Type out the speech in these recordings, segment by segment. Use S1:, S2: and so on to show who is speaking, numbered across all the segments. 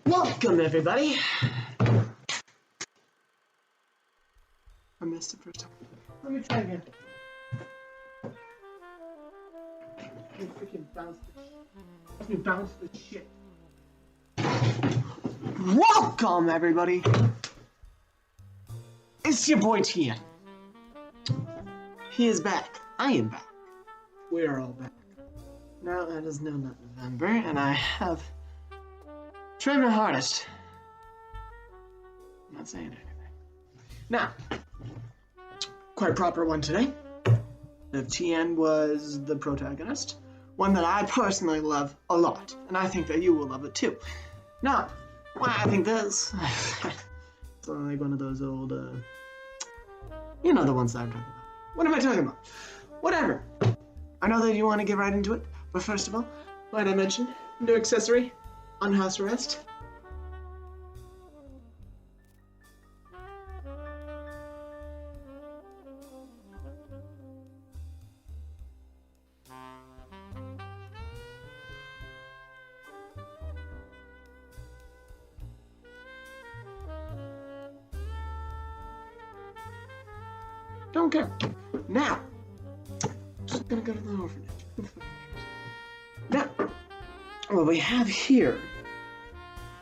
S1: Welcome, everybody. I missed it first time. Let me try again. Let me bounce this shit. Welcome, everybody. It's your boy Tien. He is back. I am back. We are all back. Now it is now not November, and I have tried my hardest. I'm not saying anything. Now, quite a proper one today. The Tien was the protagonist, one that I personally love a lot, and I think that you will love it too. Now, why I think this, it's like one of those old, you know the ones that I'm talking about. What am I talking about? Whatever. I know that you want to get right into it, but first of all, might I mention, new accessory on house arrest. Don't care. Now, just gonna go to the orphanage. Now, what we have here,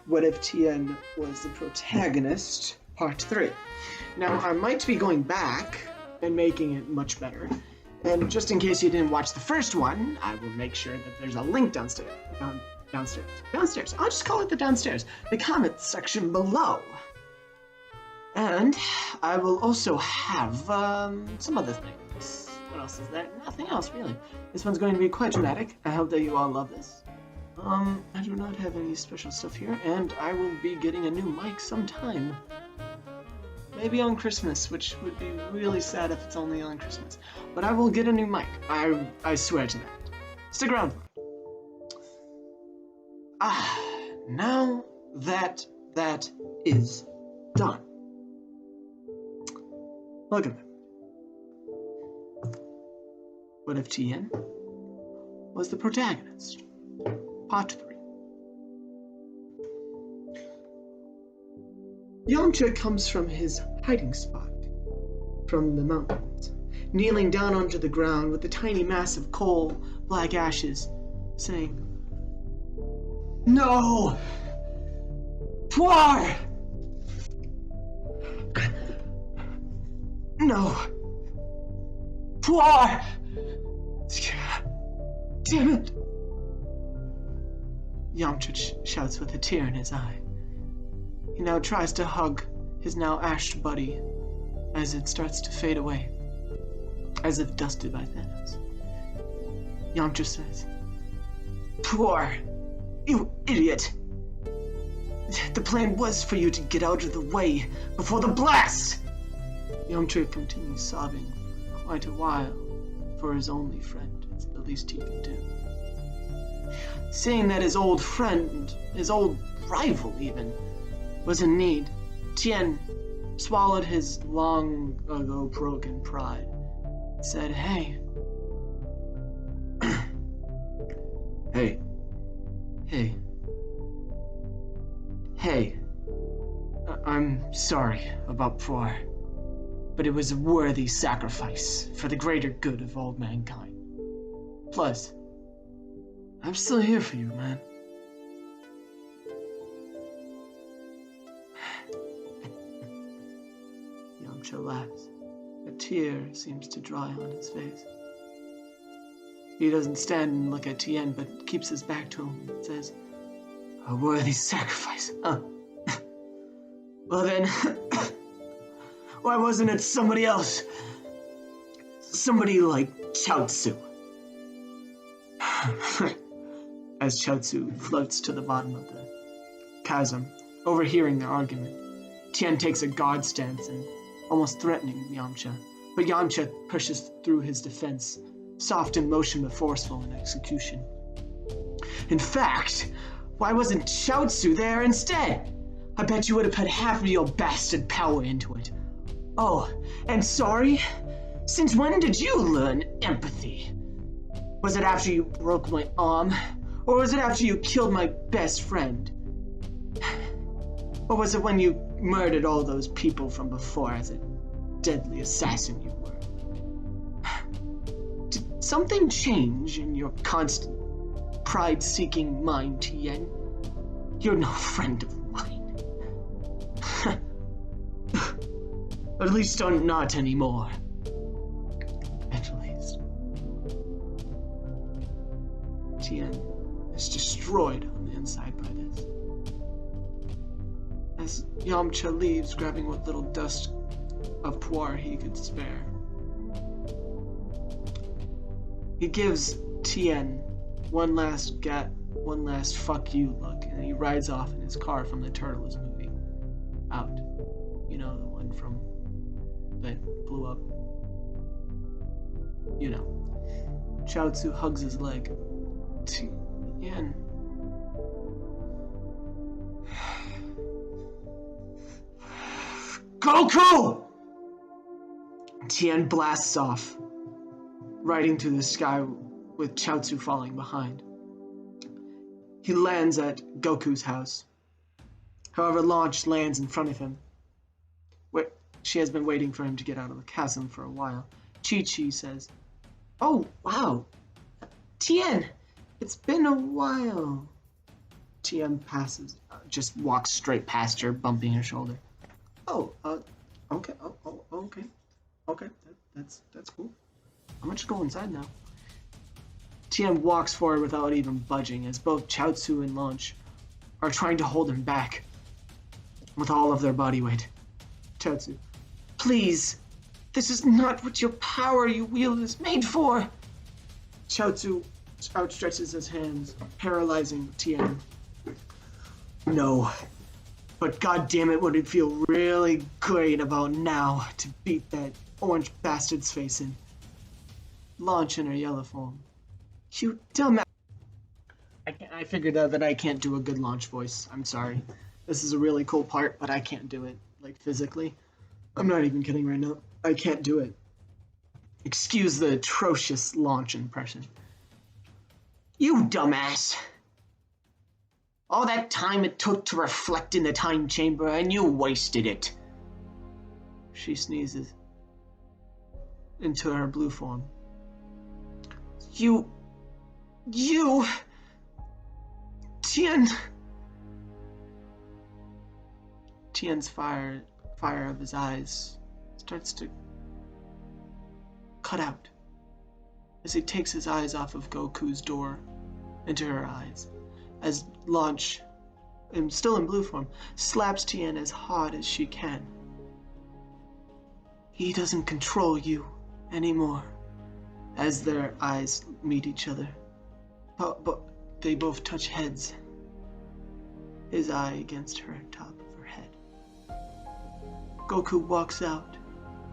S1: What If Tien Was the Protagonist, Part 3. Now, I might be going back and making it much better. And just in case you didn't watch the first one, I will make sure that there's a link downstairs. Downstairs. I'll just call it the downstairs. The comment section below. And I will also have some other things. What else is there? Nothing else, really. This one's going to be quite dramatic. I hope that you all love this. I do not have any special stuff here, and I will be getting a new mic sometime. Maybe on Christmas, which would be really sad if it's only on Christmas. But I will get a new mic. I swear to that. Stick around for it. Now that is done. Look at it. What If Tien Was the Protagonist? Part 3. Yamcha comes from his hiding spot from the mountains, kneeling down onto the ground with a tiny mass of coal, black ashes, saying, "No! Puar! No! Puar! Damn it!" Yamcha shouts with a tear in his eye. He now tries to hug his now ashed buddy as it starts to fade away, as if dusted by Thanos. Yamcha says, "Puar, you idiot! The plan was for you to get out of the way before the blast!" Yamcha continues sobbing for quite a while for his only friend. It's the least he can do. Seeing that his old friend, his old rival even, was in need, Tien swallowed his long ago broken pride and said, Hey, I'm sorry about Puar, but it was a worthy sacrifice for the greater good of all mankind. Plus, I'm still here for you, man. Yamcha laughs. A tear seems to dry on his face. He doesn't stand and look at Tien, but keeps his back to him and says, "A worthy sacrifice, huh? Well then, why wasn't it somebody else? Somebody like Chaozu." As Chaozu floats to the bottom of the chasm, overhearing their argument, Tien takes a guard stance and almost threatening Yamcha, but Yamcha pushes through his defense, soft in motion but forceful in execution. In fact, why wasn't Chaozu there instead? I bet you would have put half of your bastard power into it. Oh, and sorry? Since when did you learn empathy? Was it after you broke my arm? Or was it after you killed my best friend? Or was it when you murdered all those people from before as a deadly assassin you were? Did something change in your constant pride-seeking mind, Tien? You're no friend of mine. At least not anymore. At least. Tien is destroyed on the inside by this. As Yamcha leaves, grabbing what little dust of puar he could spare, he gives Tien one last fuck you look, and he rides off in his car from the Turtles movie. Out. You know, the one from that blew up. You know. Chaozu hugs his leg. Tien. Goku! Tien blasts off, riding through the sky with Chaozu falling behind. He lands at Goku's house. However, Launch lands in front of him. She has been waiting for him to get out of the chasm for a while. Chi-Chi says, "Oh, wow. Tien, it's been a while." Tien just walks straight past her, bumping her shoulder. Okay, okay, that's cool. I'm gonna just go inside now. Tien walks forward without even budging, as both Chaozu and Launch are trying to hold him back with all of their body weight. Chaozu, please, this is not what your power you wield is made for. Chaozu outstretches his hands, paralyzing Tien. No, but goddammit would it feel really great about now to beat that orange bastard's face in. Launch in her yellow form. You dumbass. I figured out that I can't do a good Launch voice. I'm sorry. This is a really cool part, but I can't do it, like, physically. I'm not even kidding right now. I can't do it. Excuse the atrocious Launch impression. You dumbass. All that time it took to reflect in the time chamber, and you wasted it. She sneezes into her blue form. You... Tien... Tien's fire of his eyes starts to cut out as he takes his eyes off of Goku's door into her eyes, as Launch, still in blue form, slaps Tien as hard as she can. He doesn't control you anymore. As their eyes meet each other, but they both touch heads. His eye against her top of her head. Goku walks out,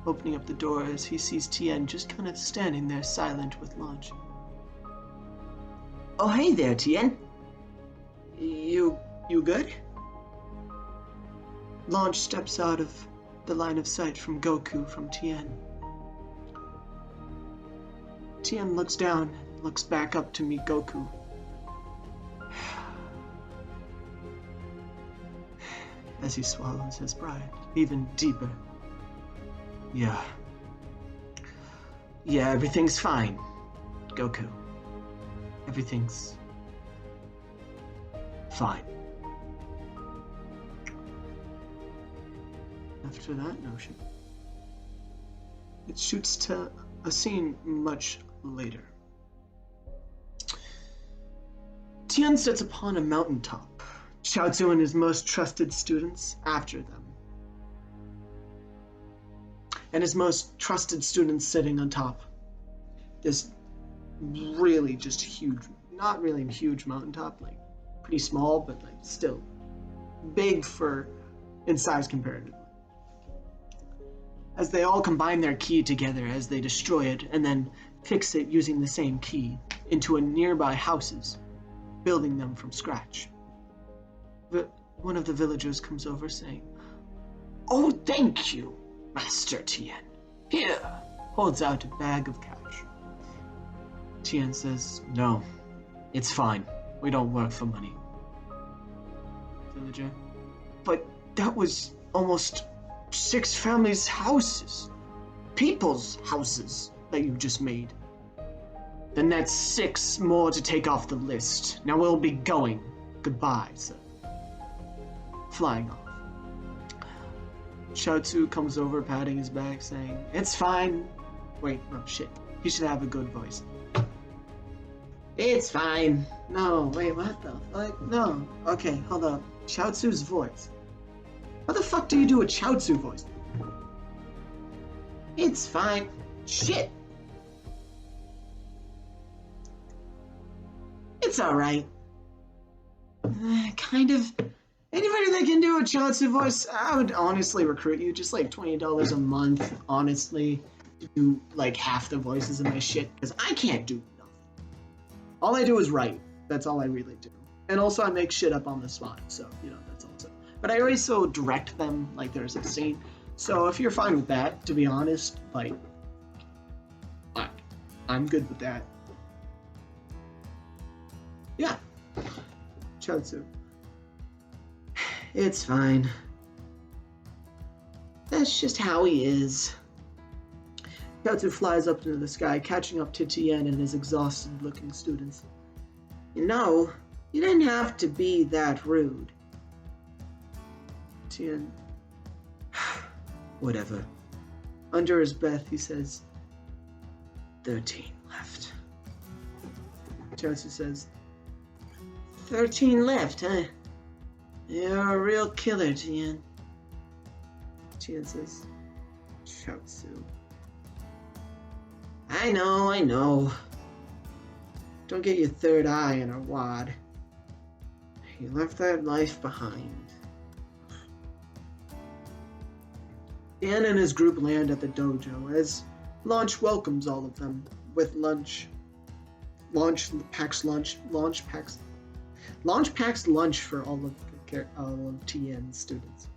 S1: opening up the door as he sees Tien just kind of standing there silent with Launch. Oh, hey there, Tien. You good? Launch steps out of the line of sight from Goku from Tien. Tien looks down and looks back up to meet Goku. As he swallows his pride even deeper. Yeah, everything's fine, Goku. Everything's fine. After that notion, it shoots to a scene much later. Tien sits upon a mountaintop, Chaozu and his most trusted students after them. And his most trusted students sitting on top. This really just huge, not really a huge mountaintop, like pretty small, but like still big for in size comparatively. As they all combine their ki together as they destroy it and then fix it using the same ki into a nearby houses, building them from scratch. One of the villagers comes over saying, "Oh, thank you. Master Tien, here, holds out a bag of cash. Tien says, no, it's fine. We don't work for money. Villager, but that was almost 6 families' houses. People's houses that you just made. Then that's 6 more to take off the list. Now we'll be going. Goodbye, sir. Flying off. Chaozu comes over, patting his back, saying, it's fine. Wait, no, shit. He should have a good voice. It's fine. No, wait, what the fuck? No. Okay, hold up. Chaozu's voice. What the fuck do you do a Chaozu voice? It's fine. Shit. It's alright. Kind of. Anybody that can do a Chaozu voice, I would honestly recruit you. Just like $20 a month, honestly. Do like half the voices of my shit, because I can't do nothing. All I do is write. That's all I really do. And also I make shit up on the spot, so, that's also. But I also direct them, like there's a scene. So if you're fine with that, to be honest, like, I'm good with that. Yeah. Chaozu. It's fine. That's just how he is. Chaozu flies up into the sky, catching up to Tien and his exhausted-looking students. You didn't have to be that rude. Tien. Whatever. Under his breath, he says, 13 left. Chaozu says, 13 left, huh? You're a real killer, Tien. Tien says, Chaozu. I know. Don't get your third eye in a wad. You left that life behind. Tien and his group land at the dojo as Launch welcomes all of them with lunch. Launch packs lunch for all of Tien's students.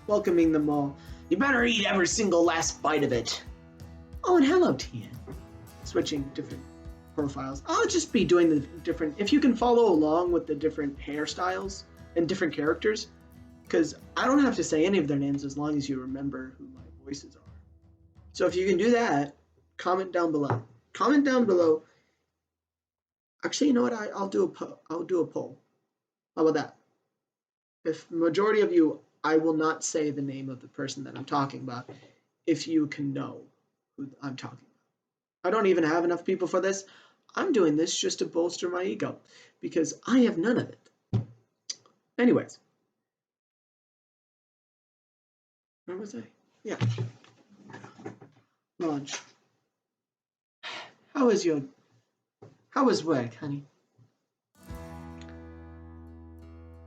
S1: Welcoming them all. You better eat every single last bite of it. Oh, and hello, Tien. Switching different profiles. I'll just be doing the different, if you can follow along with the different hairstyles and different characters, because I don't have to say any of their names as long as you remember who my voices are. So if you can do that, comment down below. Comment down below. Actually, you know what? I'll do a poll. How about that? If majority of you, I will not say the name of the person that I'm talking about, if you can know who I'm talking about. I don't even have enough people for this. I'm doing this just to bolster my ego, because I have none of it. Anyways. Where was I? Yeah. Launch. How was work, honey?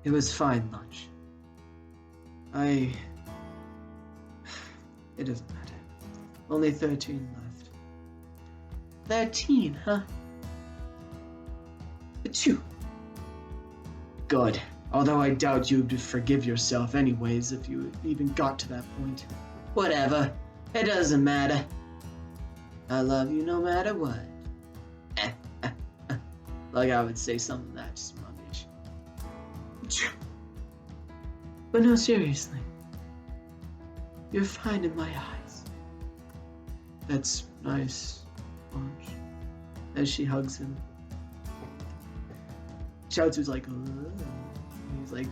S1: It was fine, Launch. It doesn't matter. Only 13 left. 13, huh? Achoo. Good. Although I doubt you'd forgive yourself anyways if you even got to that point. Whatever. It doesn't matter. I love you no matter what. Like I would say something that's rubbish. But no, seriously. You're fine in my eyes. That's nice, Launch. As she hugs him. Chaozu's like, ugh. He's like,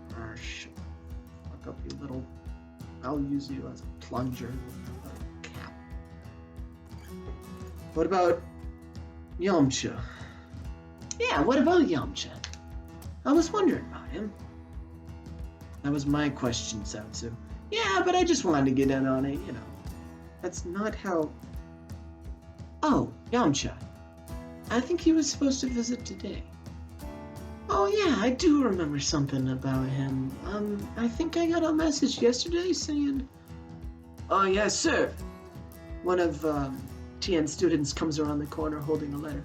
S1: fuck up, you little. I'll use you as a plunger with a cap. What about Yamcha? Yeah, what about Yamcha? I was wondering about him. That was my question, Chaozu. Yeah, but I just wanted to get in on it, That's not how... Oh, Yamcha. I think he was supposed to visit today. Oh yeah, I do remember something about him. I think I got a message yesterday saying... Oh yes, sir. One of Tien's students comes around the corner holding a letter.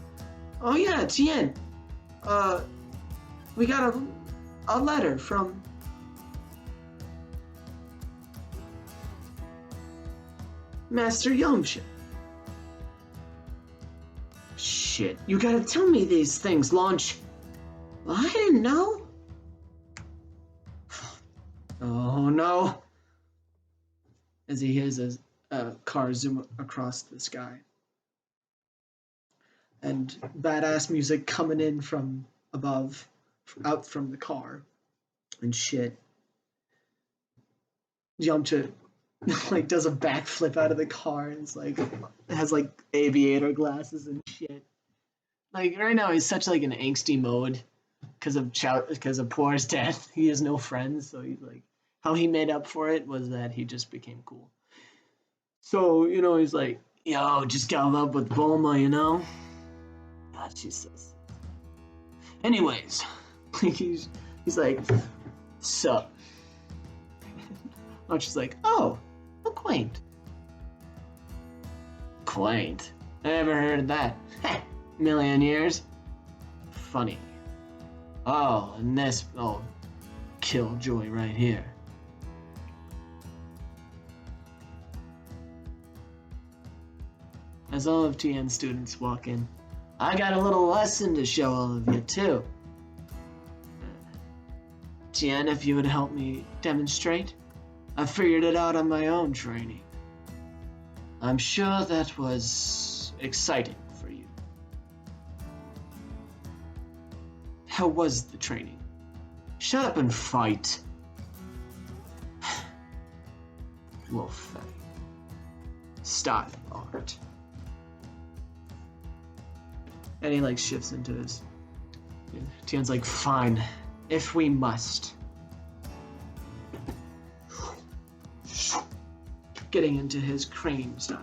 S1: Oh yeah, Tien. We got a letter from... Master Yamcha. Shit, you gotta tell me these things, Launch. Well, I didn't know. Oh no. As he hears a car zoom across the sky. And badass music coming in from above, out from the car. And shit. Yamcha like does a backflip out of the car and is like has like aviator glasses and shit. Like right now he's such like an angsty mode because of Poor's death. He has no friends, so he's like how he made up for it was that he just became cool. So, he's like, yo, just got up with Bulma, God, she's so sick. Anyways, he's like, sup? And she's like, oh, quaint. Quaint? I never heard of that. Million years? Funny. Oh, and this, killjoy right here. As all of Tien's students walk in, I got a little lesson to show all of you, too. Tien, if you would help me demonstrate, I figured it out on my own training. I'm sure that was exciting for you. How was the training? Shut up and fight. Wolf. Style art. And he like shifts into his. Tien's like, fine, if we must. Getting into his crane style.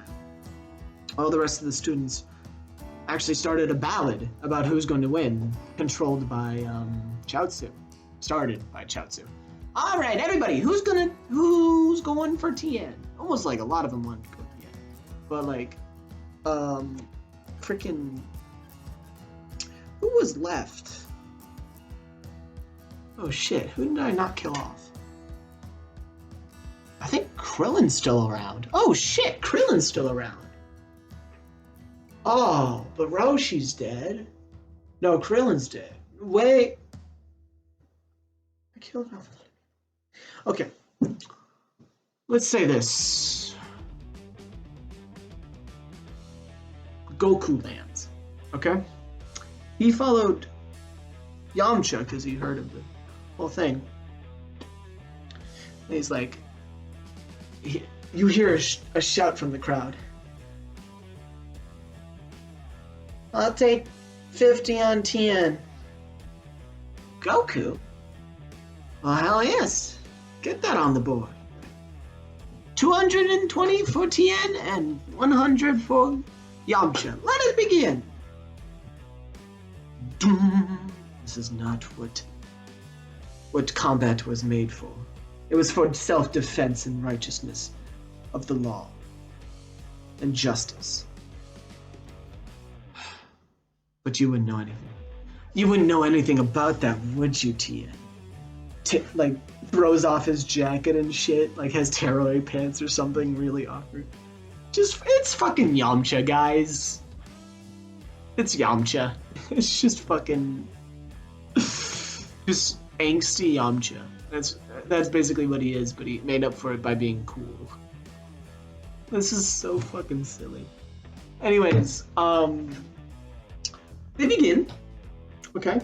S1: All the rest of the students actually started a ballad about who's going to win, controlled by Chaozu. Started by Chaozu. All right, everybody, who's going for Tien? Almost like a lot of them wanted to go Tien, but like, freaking. Who was left? Oh shit, who did I not kill off? I think Krillin's still around. Oh shit, Krillin's still around. Oh, but Roshi's dead. No, Krillin's dead. Wait. I killed off. Okay. Let's say this. Goku lands. Okay? He followed Yamcha because he heard of the whole thing. And he's like, you hear a shout from the crowd. I'll take 50 on Tien. Goku? Well, hell yes. Get that on the board. 220 for Tien and 100 for Yamcha. Let it begin. This is not what combat was made for. It was for self-defense and righteousness of the law and justice. But you wouldn't know anything. You wouldn't know anything about that, would you, Tien? Like, throws off his jacket and shit, like has tearaway pants or something really awkward. It's fucking Yamcha, guys. It's Yamcha. It's just fucking... just angsty Yamcha. That's basically what he is, but he made up for it by being cool. This is so fucking silly. Anyways, they begin. Okay.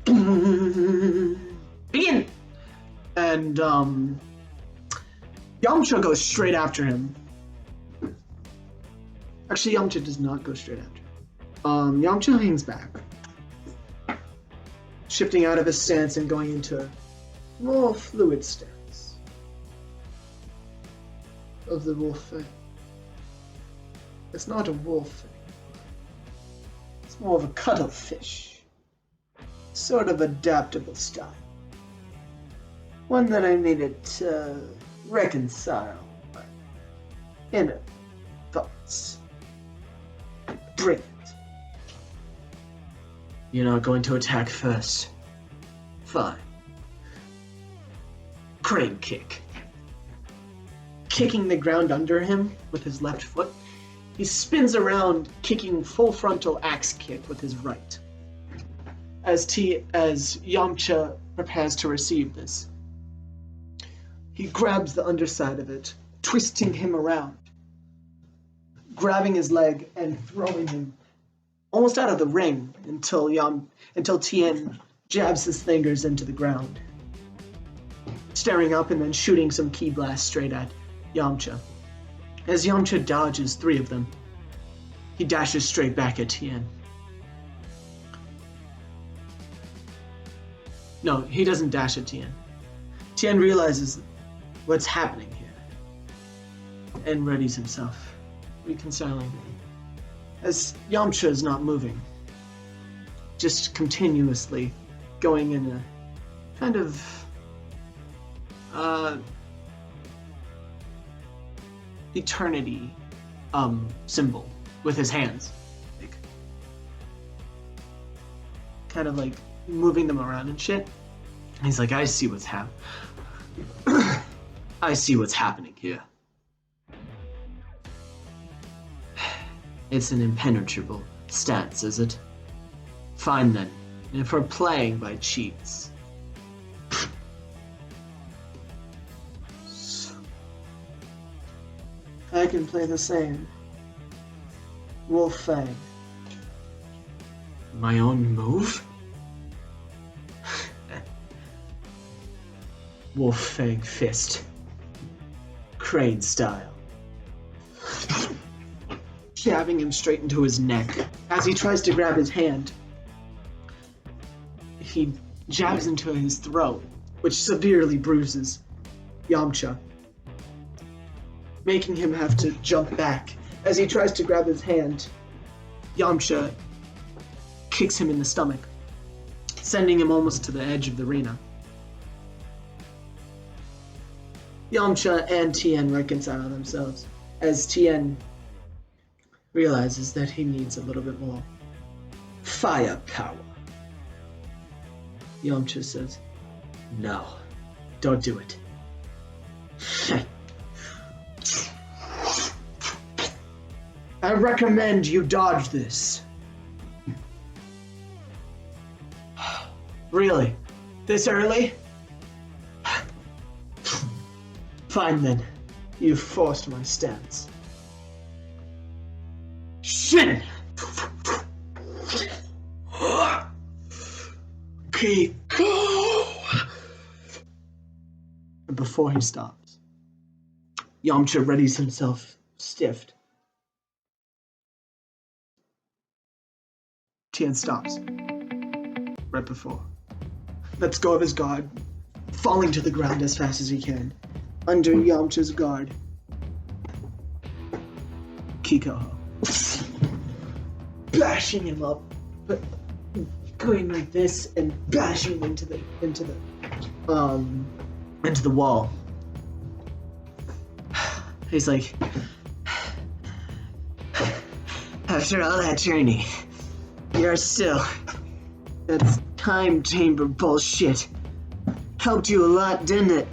S1: Begin! And, Yamcha goes straight after him. Actually, Yamcha does not go straight after him. Yamcha hangs back, shifting out of his stance and going into a more fluid stance of the wolf thing. It's not a wolf thing. It's more of a cuttlefish. Sort of adaptable style. One that I needed to reconcile my inner thoughts. Bring it. You're not going to attack first. Fine. Crane kick. kicking the ground under him with his left foot. He spins around, kicking full frontal axe kick with his right. As Yamcha prepares to receive this, he grabs the underside of it, twisting him around, grabbing his leg and throwing him almost out of the ring until Tien jabs his fingers into the ground, staring up and then shooting some ki blasts straight at Yamcha. As Yamcha dodges 3 of them, he dashes straight back at Tien. No, he doesn't dash at Tien. Tien realizes what's happening here and readies himself, reconciling. As Yamcha is not moving, just continuously going in a kind of eternity symbol with his hands, like, kind of like moving them around and shit. And he's like, I see what's I see what's happening here. It's an impenetrable stance, is it? Fine then. And if we're playing by cheats, I can play the same. Wolf Fang. My own move? Wolf Fang Fist. Crane style. Jabbing him straight into his neck. As he tries to grab his hand, he jabs into his throat, which severely bruises Yamcha, making him have to jump back. As he tries to grab his hand, Yamcha kicks him in the stomach, sending him almost to the edge of the arena. Yamcha and Tien reconcile themselves, as Tien realizes that he needs a little bit more firepower. Yamcha says, no, don't do it. I recommend you dodge this. Really? This early? Fine then. You've forced my stance. Shit! Okay, go! And before he stops, Yamcha readies himself stiffed. Tien stops. Right before. Lets go of his guard, falling to the ground as fast as he can. Under Yamcha's guard. Kikoho. Bashing him up, but going like this and bashing him into the wall. He's like, after all that journey, you're still. That's time chamber bullshit. Helped you a lot, didn't it?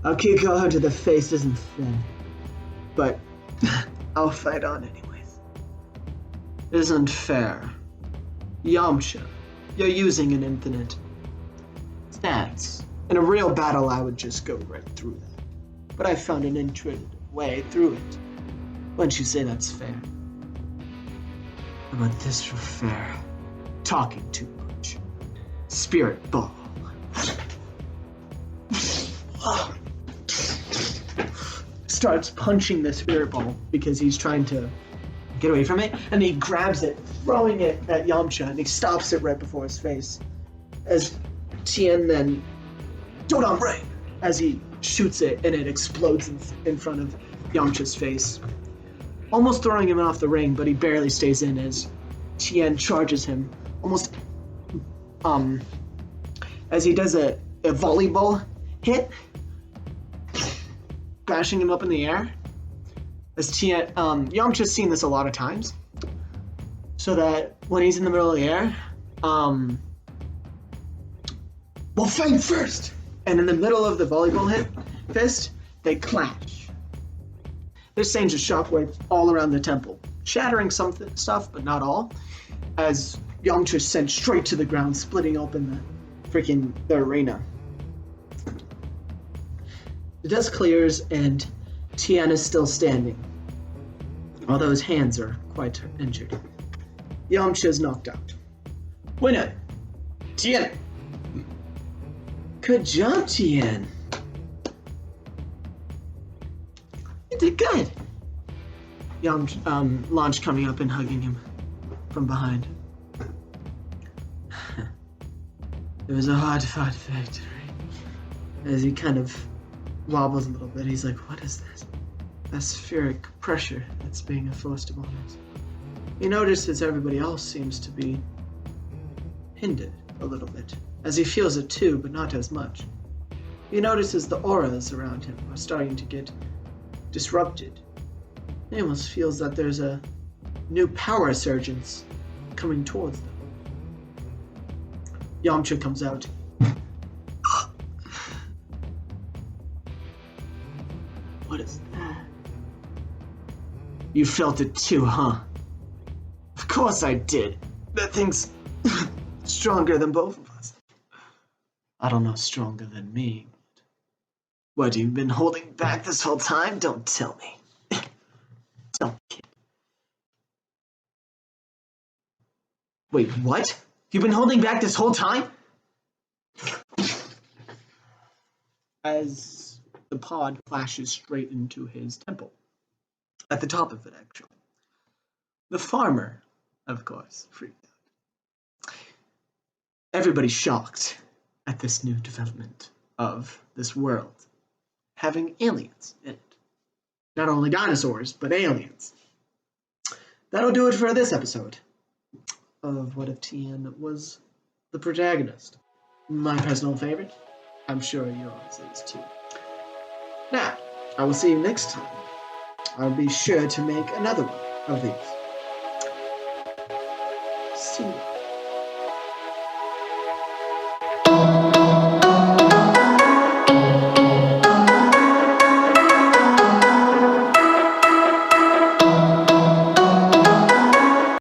S1: I'll kick her to the face isn't fair, but I'll fight on anyways. Isn't fair. Yamcha, you're using an infinite stance. In a real battle, I would just go right through that. But I found an intuitive way through it. Wouldn't you say that's fair? How about this for fair? Talking too much. Spirit ball. Starts punching the spirit ball because he's trying to get away from it, and he grabs it, throwing it at Yamcha, and he stops it right before his face. As Tien then, Dodam Ray, as he shoots it, and it explodes in front of Yamcha's face, almost throwing him off the ring, but he barely stays in as Tien charges him, almost as he does a volleyball hit, bashing him up in the air. As Tien, Yamcha's seen this a lot of times, so that when he's in the middle of the air, we'll fight first! And in the middle of the volleyball fist, they clash. This sends a shockwave all around the temple, shattering some stuff, but not all, as Yamcha is sent straight to the ground, splitting open the arena. The dust clears and Tien is still standing, although his hands are quite injured. Yamcha is knocked out. Winner, Tien. Good job, Tien. You did good. Launch coming up and hugging him from behind. It was a hard-fought victory. As he kind of wobbles a little bit, he's like, what is this? Atmospheric pressure that's being enforced upon us. He notices everybody else seems to be hindered a little bit, as he feels it too, but not as much. He notices the auras around him are starting to get disrupted. He almost feels that there's a new power surge coming towards them. Yamcha comes out. What is that? You felt it too, huh? Of course I did. That thing's stronger than both of us. I don't know stronger than me. What, you've been holding back this whole time? Don't tell me. Don't kid. Wait, what? You've been holding back this whole time? As the pod flashes straight into his temple. At the top of it, actually. The farmer, of course, freaked out. Everybody's shocked at this new development of this world having aliens in it. Not only dinosaurs, but aliens. That'll do it for this episode of What If Tien was the protagonist. My personal favorite. I'm sure yours is too. Now, I will see you next time. I'll be sure to make another one of these. See you.